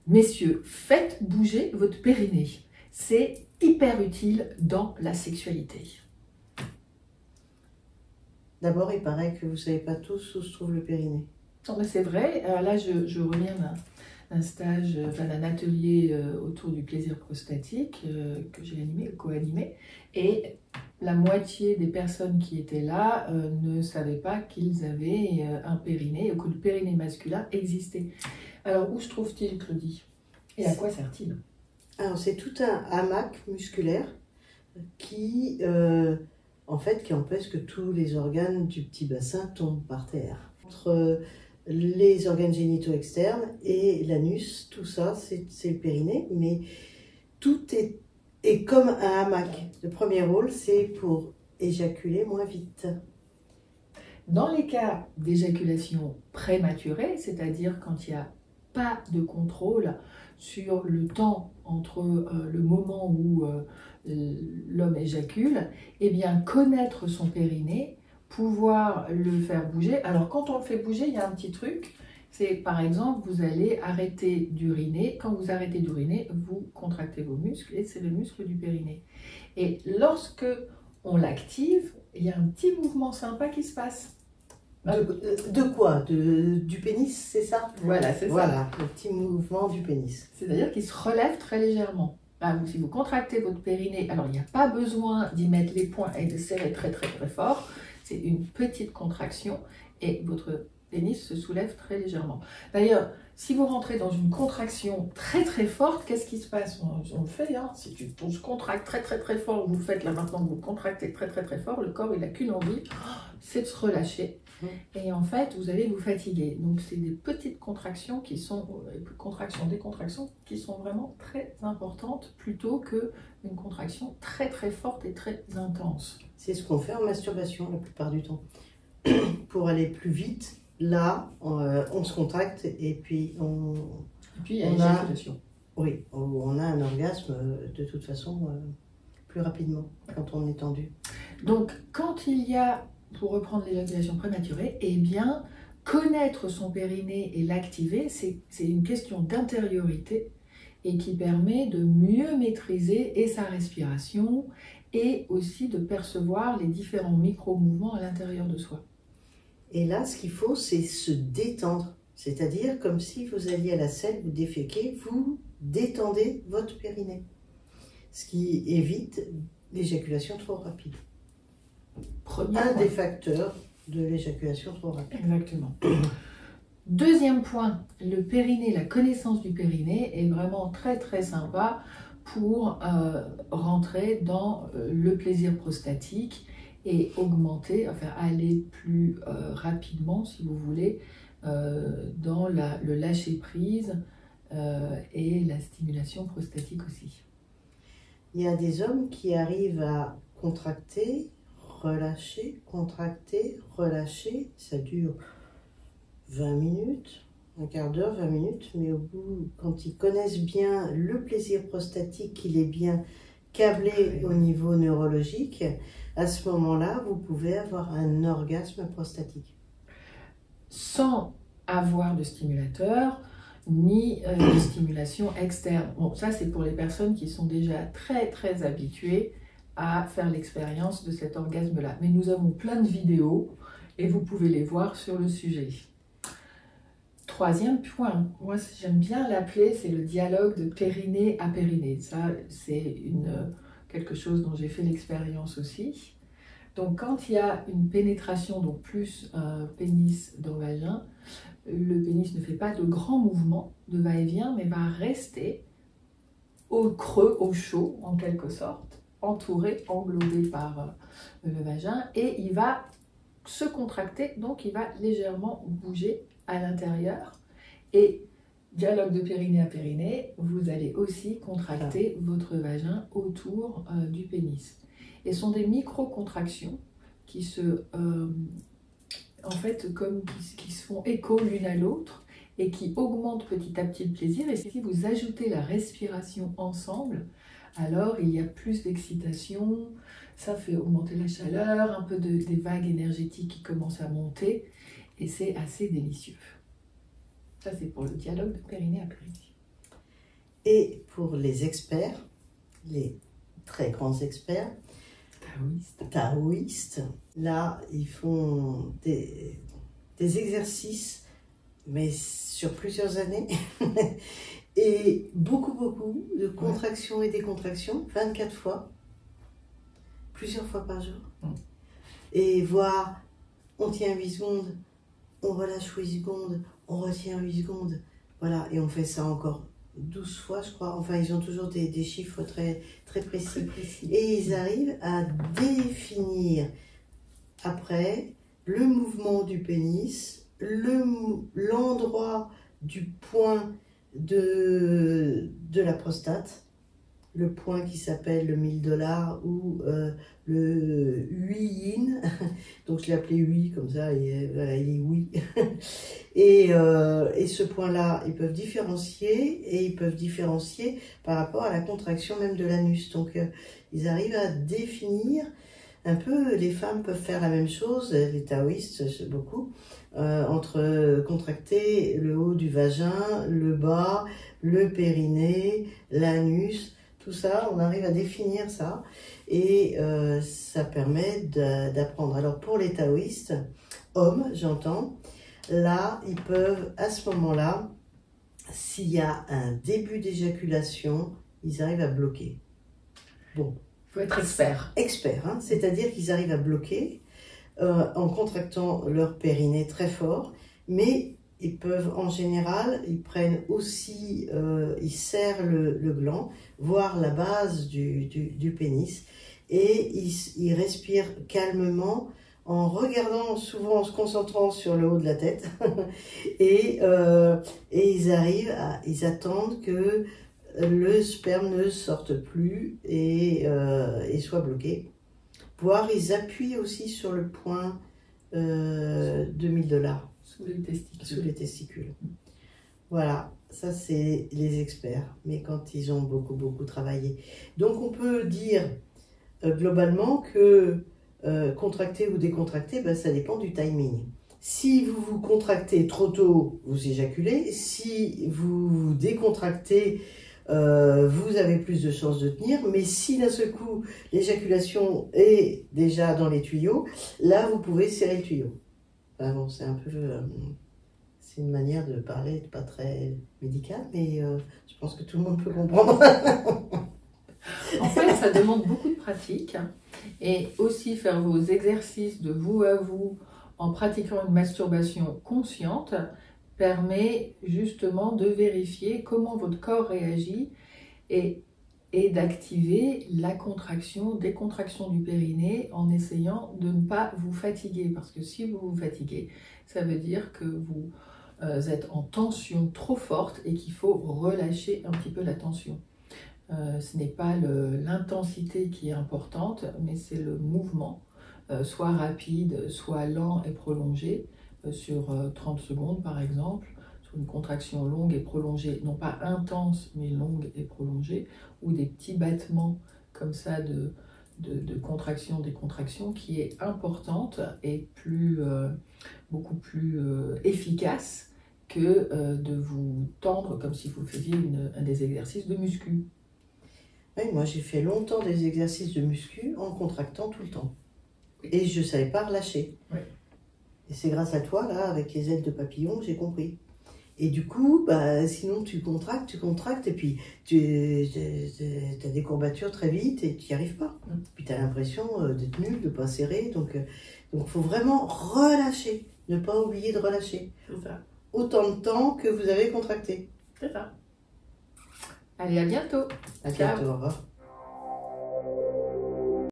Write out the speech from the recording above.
Messieurs, faites bouger votre périnée. C'est hyper utile dans la sexualité. D'abord, il paraît que vous ne savez pas tous où se trouve le périnée. Non, mais c'est vrai. Alors là, je reviens d'un stage, d'un atelier autour du plaisir prostatique que j'ai animé, co-animé. Et la moitié des personnes qui étaient là ne savaient pas qu'ils avaient un périnée ou que le périnée masculin existait. Alors, où se trouve-t-il, Claudie? Et à quoi sert-il? Alors, c'est tout un hamac musculaire qui, en fait, qui empêche que tous les organes du petit bassin tombent par terre. Entre les organes génitaux externes et l'anus, tout ça, c'est le périnée, mais tout est comme un hamac. Le premier rôle, c'est pour éjaculer moins vite. Dans les cas d'éjaculation prématurée, c'est-à-dire quand il n'y a pas de contrôle sur le temps entre le moment où l'homme éjacule, eh bien connaître son périnée, pouvoir le faire bouger. Alors quand on le fait bouger, il y a un petit truc, c'est par exemple, vous allez arrêter d'uriner. Quand vous arrêtez d'uriner, vous contractez vos muscles et c'est le muscle du périnée. Et lorsque on l'active, il y a un petit mouvement sympa qui se passe. De quoi? Du pénis, c'est ça? Voilà, c'est ça. Voilà, le petit mouvement du pénis. C'est-à-dire qu'il se relève très légèrement. Là, si vous contractez votre périnée, alors il n'y a pas besoin d'y mettre les poings et de serrer très très très fort. C'est une petite contraction et votre pénis se soulève très légèrement. D'ailleurs, si vous rentrez dans une contraction très très forte, qu'est-ce qui se passe? On le fait, hein. Si on se contracte très très très fort, vous le faites là maintenant, vous contractez très très très fort, le corps il n'a qu'une envie, c'est de se relâcher. Et en fait, vous allez vous fatiguer. Donc, c'est des petites contractions qui sont, décontractions, qui sont vraiment très importantes plutôt qu'une contraction très très forte et très intense. C'est ce qu'on fait en masturbation la plupart du temps. Pour aller plus vite, là, on se contracte et puis il y a l'éjaculation. Oui, on a un orgasme de toute façon plus rapidement quand on est tendu. Donc, quand il y a, pour reprendre l'éjaculation prématurée, eh bien, connaître son périnée et l'activer, c'est une question d'intériorité et qui permet de mieux maîtriser et sa respiration et aussi de percevoir les différents micro-mouvements à l'intérieur de soi. Et là, ce qu'il faut, c'est se détendre. C'est-à-dire comme si vous alliez à la selle, vous déféquez, vous détendez votre périnée. Ce qui évite l'éjaculation trop rapide. Un des facteurs de l'éjaculation trop rapide. Exactement. Deuxième point, le périnée, la connaissance du périnée est vraiment très très sympa pour rentrer dans le plaisir prostatique et augmenter, enfin aller plus rapidement si vous voulez, dans le lâcher prise et la stimulation prostatique aussi. Il y a des hommes qui arrivent à contracter, relâcher, contracter, relâcher, ça dure 20 minutes, un quart d'heure, 20 minutes, mais au bout, quand ils connaissent bien le plaisir prostatique, qu'il est bien câblé au niveau neurologique, à ce moment-là, vous pouvez avoir un orgasme prostatique. Sans avoir de stimulateur, ni de stimulation externe. Bon, ça c'est pour les personnes qui sont déjà très très habituées à faire l'expérience de cet orgasme-là. Mais nous avons plein de vidéos et vous pouvez les voir sur le sujet. Troisième point, moi j'aime bien l'appeler, c'est le dialogue de périnée à périnée. Ça, c'est quelque chose dont j'ai fait l'expérience aussi. Donc quand il y a une pénétration, donc plus un pénis dans le vagin, le pénis ne fait pas de grands mouvements de va-et-vient, mais va rester au creux, au chaud en quelque sorte, entouré, englobé par le vagin, et il va se contracter, donc il va légèrement bouger à l'intérieur. Et dialogue de périnée à périnée, vous allez aussi contracter votre vagin autour du pénis. Et ce sont des micro-contractions qui se, en fait, qui se font écho l'une à l'autre et qui augmentent petit à petit le plaisir. Et si vous ajoutez la respiration ensemble, alors il y a plus d'excitation, ça fait augmenter la chaleur, un peu des vagues énergétiques qui commencent à monter et c'est assez délicieux. Ça c'est pour le dialogue de périnée à périnée. Et pour les experts, les très grands experts, taoïstes, là, ils font des exercices, mais sur plusieurs années, et beaucoup de contractions et décontractions, 24 fois, plusieurs fois par jour. Et voir, on tient 8 secondes, on relâche 8 secondes, on retient 8 secondes, voilà, et on fait ça encore 12 fois, je crois. Enfin, ils ont toujours des chiffres très précis. Et ils arrivent à définir, après, le mouvement du pénis, l'endroit du point de la prostate, le point qui s'appelle le 1000 $ ou le 8 yin, donc je l'ai appelé 8 comme ça, voilà, il est oui. Et ce point-là, ils peuvent différencier par rapport à la contraction même de l'anus. Donc ils arrivent à définir un peu, les femmes peuvent faire la même chose, les taoïstes beaucoup, entre contracter le haut du vagin, le bas, le périnée, l'anus. Tout ça, on arrive à définir ça et ça permet d'apprendre. Alors pour les taoïstes, hommes, j'entends, là, ils peuvent, à ce moment-là, s'il y a un début d'éjaculation, ils arrivent à bloquer. Bon. Il faut être expert. Expert, hein, c'est-à-dire qu'ils arrivent à bloquer en contractant leur périnée très fort, mais ils peuvent, en général, ils prennent aussi, ils serrent le gland, voire la base du pénis, et ils respirent calmement en regardant, souvent en se concentrant sur le haut de la tête, et ils attendent que le sperme ne sorte plus et soit bloqué. Voire ils appuient aussi sur le point de 1000 $. Sous les testicules. Sous les testicules. Voilà, ça c'est les experts, mais quand ils ont beaucoup travaillé. Donc on peut dire globalement que contracter ou décontracter, ben, ça dépend du timing. Si vous vous contractez trop tôt, vous éjaculez. Si vous vous décontractez, vous avez plus de chances de tenir. Mais si d'un seul coup, l'éjaculation est déjà dans les tuyaux, là, vous pouvez serrer le tuyau. Enfin, bon, c'est un peu... c'est une manière de parler pas très médicale, mais je pense que tout le monde peut comprendre. En fait, ça demande beaucoup de pratique et aussi faire vos exercices de vous à vous en pratiquant une masturbation consciente permet justement de vérifier comment votre corps réagit et d'activer la contraction, décontraction du périnée en essayant de ne pas vous fatiguer. Parce que si vous vous fatiguez, ça veut dire que vous êtes en tension trop forte et qu'il faut relâcher un petit peu la tension. Ce n'est pas l'intensité qui est importante, mais c'est le mouvement, soit rapide, soit lent et prolongé, sur 30 secondes par exemple, sur une contraction longue et prolongée, non pas intense, mais longue et prolongée, ou des petits battements comme ça de contraction, décontraction, qui est importante et beaucoup plus efficace que de vous tendre comme si vous faisiez un des exercices de muscu. Oui, moi j'ai fait longtemps des exercices de muscu en contractant tout le temps. Et je ne savais pas relâcher. Oui. Et c'est grâce à toi, là, avec les ailes de papillon, que j'ai compris. Et du coup, bah, sinon tu contractes, et puis tu as des courbatures très vite et tu n'y arrives pas. Puis tu as l'impression d'être nul, de ne pas serrer. Donc il faut vraiment relâcher, ne pas oublier de relâcher. C'est ça. Autant de temps que vous avez contracté. C'est ça. Allez, à bientôt. À bientôt, au revoir.